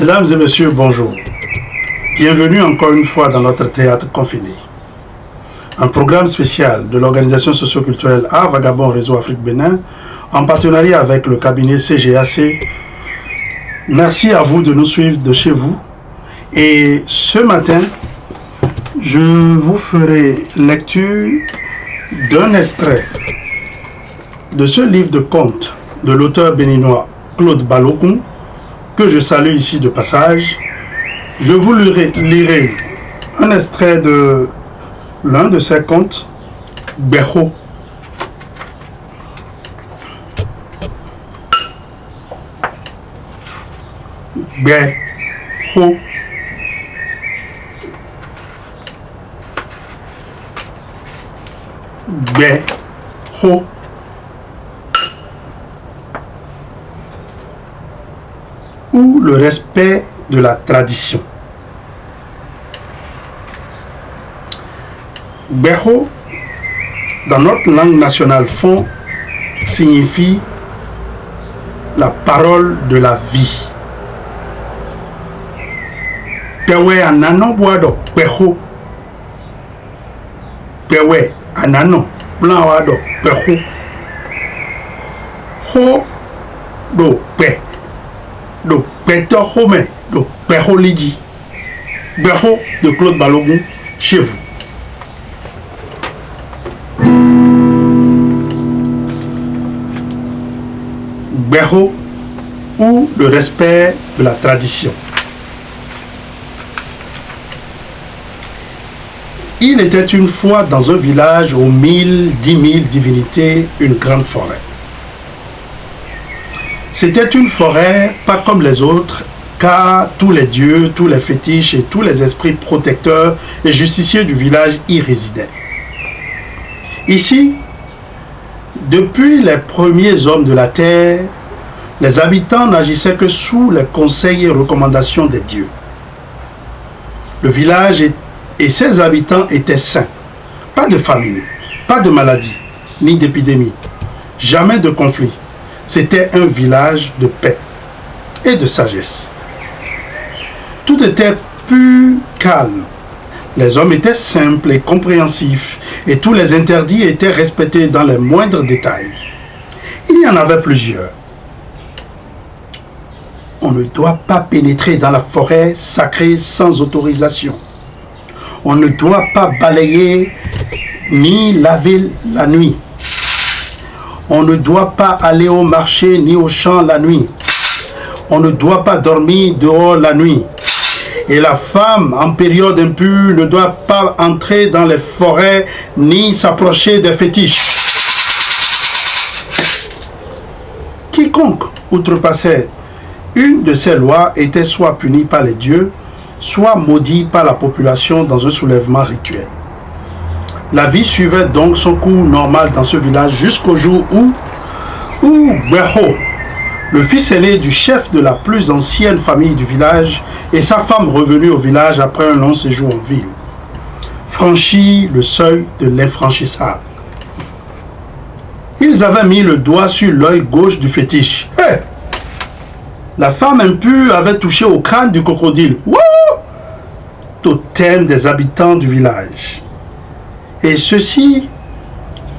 Mesdames et messieurs, bonjour. Bienvenue encore une fois dans notre théâtre confiné. Un programme spécial de l'organisation socio-culturelle Art Vagabond Réseau Afrique Bénin en partenariat avec le cabinet CGAC. Merci à vous de nous suivre de chez vous. Et ce matin, je vous ferai lecture d'un extrait de ce livre de contes de l'auteur béninois Claude Balogun, que je salue ici de passage. Je vous lirai un extrait de l'un de ses contes, Beho. Beho. Beho. Ou le respect de la tradition. Beho, dans notre langue nationale fon, signifie la parole de la vie. Pewe anano boado beho. Pewe anano blanc boado beho. Ho do pe. Do Peto Home, do Beho Lidi. Beho de Claude Balogun, chez vous. Beho ou le respect de la tradition. Il était une fois dans un village aux 1000-10 000 divinités, une grande forêt. C'était une forêt pas comme les autres, car tous les dieux, tous les fétiches et tous les esprits protecteurs et justiciers du village y résidaient. Ici, depuis les premiers hommes de la terre, les habitants n'agissaient que sous les conseils et recommandations des dieux. Le village et ses habitants étaient sains. Pas de famine, pas de maladie, ni d'épidémie, jamais de conflit. C'était un village de paix et de sagesse. Tout était plus calme. Les hommes étaient simples et compréhensifs et tous les interdits étaient respectés dans les moindres détails. Il y en avait plusieurs. On ne doit pas pénétrer dans la forêt sacrée sans autorisation. On ne doit pas balayer ni laver la nuit. On ne doit pas aller au marché ni au champ la nuit. On ne doit pas dormir dehors la nuit. Et la femme en période impure ne doit pas entrer dans les forêts ni s'approcher des fétiches. Quiconque outrepassait une de ces lois était soit puni par les dieux, soit maudit par la population dans un soulèvement rituel. La vie suivait donc son cours normal dans ce village jusqu'au jour où Beho, le fils aîné du chef de la plus ancienne famille du village, et sa femme revenue au village après un long séjour en ville, franchit le seuil de l'infranchissable. Ils avaient mis le doigt sur l'œil gauche du fétiche. Hey! La femme impure avait touché au crâne du crocodile. Wouh! Totem des habitants du village. Et ceci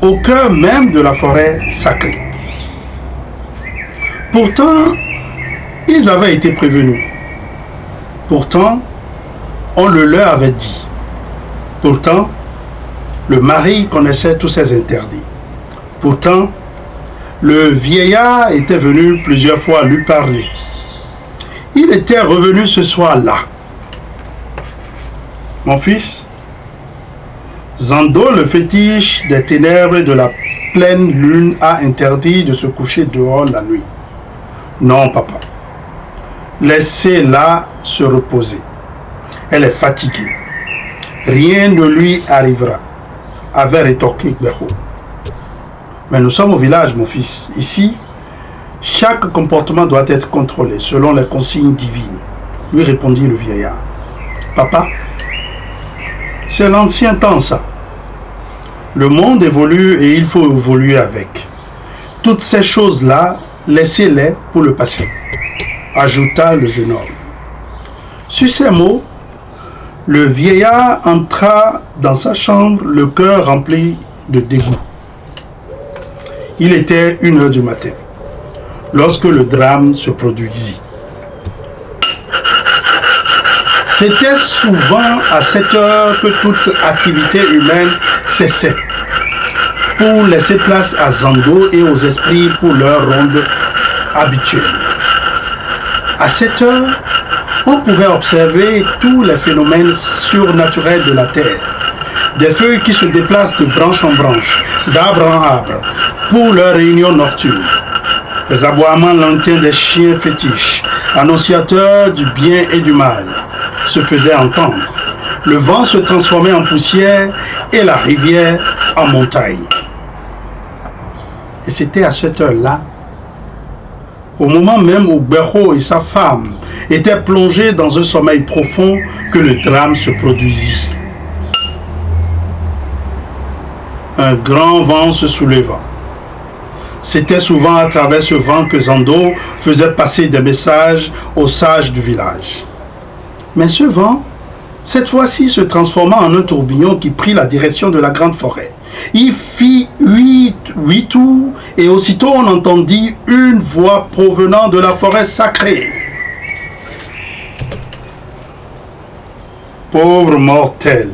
au cœur même de la forêt sacrée. Pourtant, ils avaient été prévenus. Pourtant, on le leur avait dit. Pourtant, le mari connaissait tous ces interdits. Pourtant, le vieillard était venu plusieurs fois lui parler. Il était revenu ce soir-là. Mon fils, Zando, le fétiche des ténèbres et de la pleine lune, a interdit de se coucher dehors la nuit. Non, papa. Laissez-la se reposer. Elle est fatiguée. Rien ne lui arrivera, avait rétorqué Beho. Mais nous sommes au village, mon fils. Ici, chaque comportement doit être contrôlé selon les consignes divines, lui répondit le vieillard. Papa, c'est l'ancien temps, ça. Le monde évolue et il faut évoluer avec. Toutes ces choses-là, laissez-les pour le passé, ajouta le jeune homme. Sur ces mots, le vieillard entra dans sa chambre, le cœur rempli de dégoût. Il était 1 heure du matin, lorsque le drame se produisit. C'était souvent à cette heure que toute activité humaine cessait, pour laisser place à Zando et aux esprits pour leur ronde habituelle. À cette heure, on pouvait observer tous les phénomènes surnaturels de la terre. Des feuilles qui se déplacent de branche en branche, d'arbre en arbre, pour leur réunion nocturne. Les aboiements lointains des chiens fétiches, annonciateurs du bien et du mal, se faisaient entendre. Le vent se transformait en poussière et la rivière en montagne. Et c'était à cette heure-là, au moment même où Gberho et sa femme étaient plongés dans un sommeil profond, que le drame se produisit. Un grand vent se souleva. C'était souvent à travers ce vent que Zando faisait passer des messages aux sages du village. Mais ce vent, cette fois-ci, se transforma en un tourbillon qui prit la direction de la grande forêt. Il fit huit tours et aussitôt on entendit une voix provenant de la forêt sacrée. Pauvre mortel,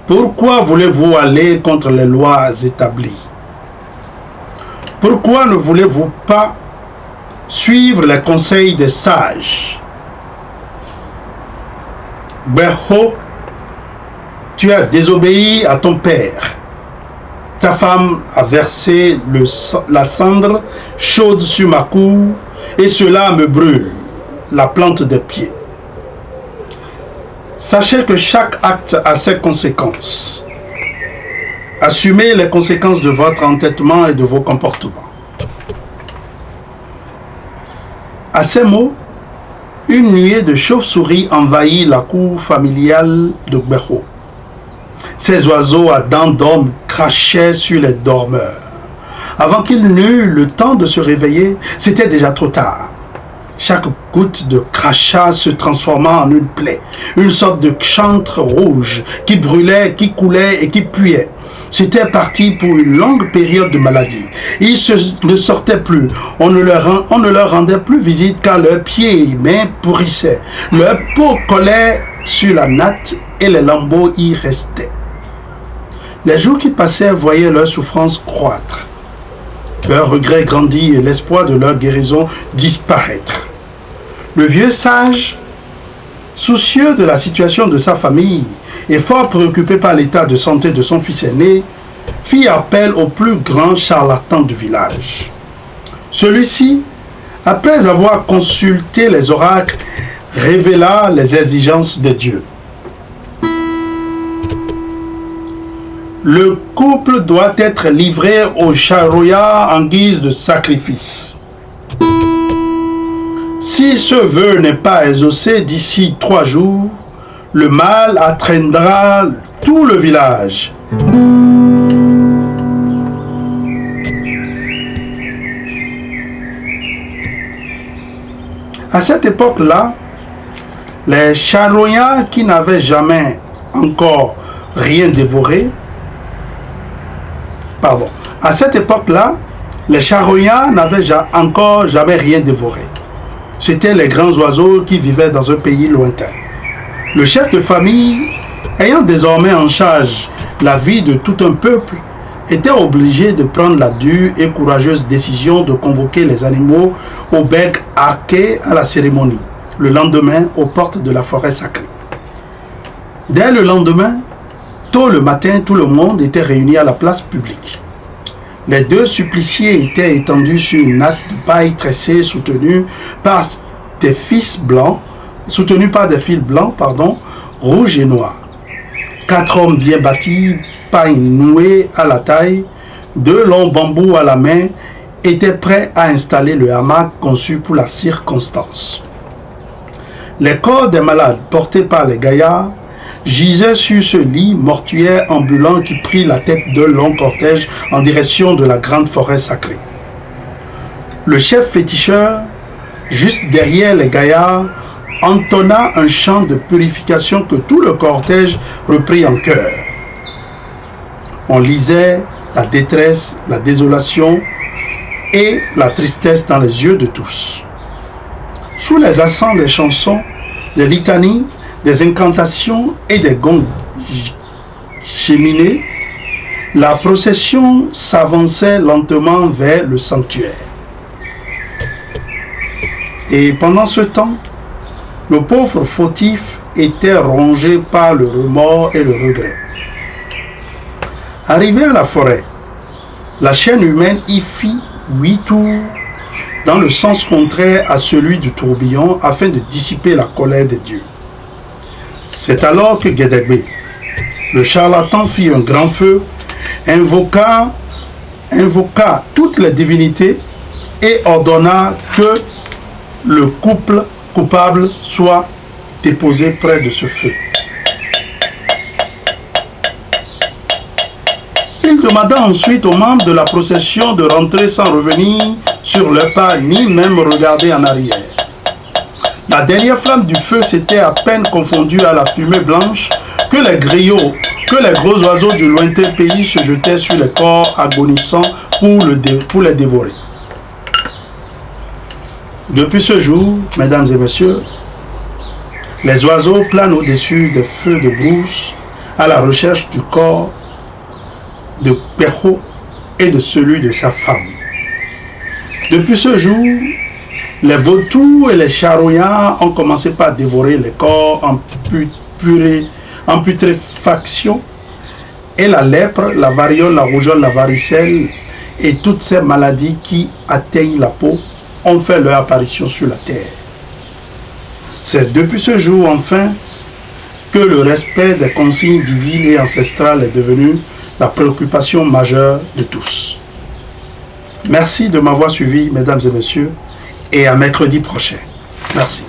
pourquoi voulez-vous aller contre les lois établies? Pourquoi ne voulez-vous pas suivre les conseils des sages? Gberho, tu as désobéi à ton père. Ta femme a versé la cendre chaude sur ma cour et cela me brûle la plante des pieds. Sachez que chaque acte a ses conséquences. Assumez les conséquences de votre entêtement et de vos comportements. À ces mots, une nuée de chauves-souris envahit la cour familiale de Gberho. Ces oiseaux à dents d'homme crachaient sur les dormeurs. Avant qu'ils n'eurent le temps de se réveiller, c'était déjà trop tard. Chaque goutte de crachat se transforma en une plaie, une sorte de chantre rouge qui brûlait, qui coulait et qui puait. C'était parti pour une longue période de maladie. Ils ne sortaient plus. On ne leur rendait plus visite car leurs pieds et mains pourrissaient. Leur peau collait sur la natte et les lambeaux y restaient. Les jours qui passaient voyaient leur souffrance croître. Leur regret grandit et l'espoir de leur guérison disparaître. Le vieux sage, soucieux de la situation de sa famille et fort préoccupé par l'état de santé de son fils aîné, fit appel au plus grand charlatan du village. Celui-ci, après avoir consulté les oracles, révéla les exigences des dieux. Le couple doit être livré au charoya en guise de sacrifice. Si ce vœu n'est pas exaucé d'ici 3 jours, le mal atteindra tout le village. À cette époque-là, les charoyas qui n'avaient jamais encore rien dévoré, à cette époque-là, les charoyas n'avaient encore jamais rien dévoré. C'étaient les grands oiseaux qui vivaient dans un pays lointain. Le chef de famille, ayant désormais en charge la vie de tout un peuple, était obligé de prendre la dure et courageuse décision de convoquer les animaux au bec arqué à la cérémonie, le lendemain aux portes de la forêt sacrée. Dès le lendemain, tôt le matin, tout le monde était réuni à la place publique. Les 2 suppliciés étaient étendus sur une natte de paille tressée soutenue par des fils blancs, rouges et noirs. 4 hommes bien bâtis, paille nouée à la taille, 2 longs bambous à la main, étaient prêts à installer le hamac conçu pour la circonstance. Les corps des malades portés par les gaillards gisaient sur ce lit mortuaire ambulant qui prit la tête d'un long cortège en direction de la grande forêt sacrée. Le chef féticheur juste derrière les gaillards, entonna un chant de purification que tout le cortège reprit en chœur. On lisait la détresse, la désolation et la tristesse dans les yeux de tous. Sous les accents des chansons, des litanies, des incantations et des gongs cheminés, la procession s'avançait lentement vers le sanctuaire. Et pendant ce temps, le pauvre fautif était rongé par le remords et le regret. Arrivé à la forêt, la chaîne humaine y fit 8 tours dans le sens contraire à celui du tourbillon afin de dissiper la colère des dieux. C'est alors que Gedegbe, le charlatan, fit un grand feu, invoqua toutes les divinités et ordonna que le couple coupable soit déposé près de ce feu. Il demanda ensuite aux membres de la procession de rentrer sans revenir sur leurs pas, ni même regarder en arrière. La dernière flamme du feu s'était à peine confondue à la fumée blanche que les griots, que les gros oiseaux du lointain pays se jetaient sur les corps agonisants pour les dévorer. Depuis ce jour, mesdames et messieurs, les oiseaux planent au-dessus des feux de brousse à la recherche du corps de Péro et de celui de sa femme. Depuis ce jour, les vautours et les charognards ont commencé par dévorer les corps en putréfaction, et la lèpre, la variole, la rougeole, la varicelle et toutes ces maladies qui atteignent la peau ont fait leur apparition sur la terre. C'est depuis ce jour enfin que le respect des consignes divines et ancestrales est devenu la préoccupation majeure de tous. Merci de m'avoir suivi, mesdames et messieurs, et à mercredi prochain. Merci.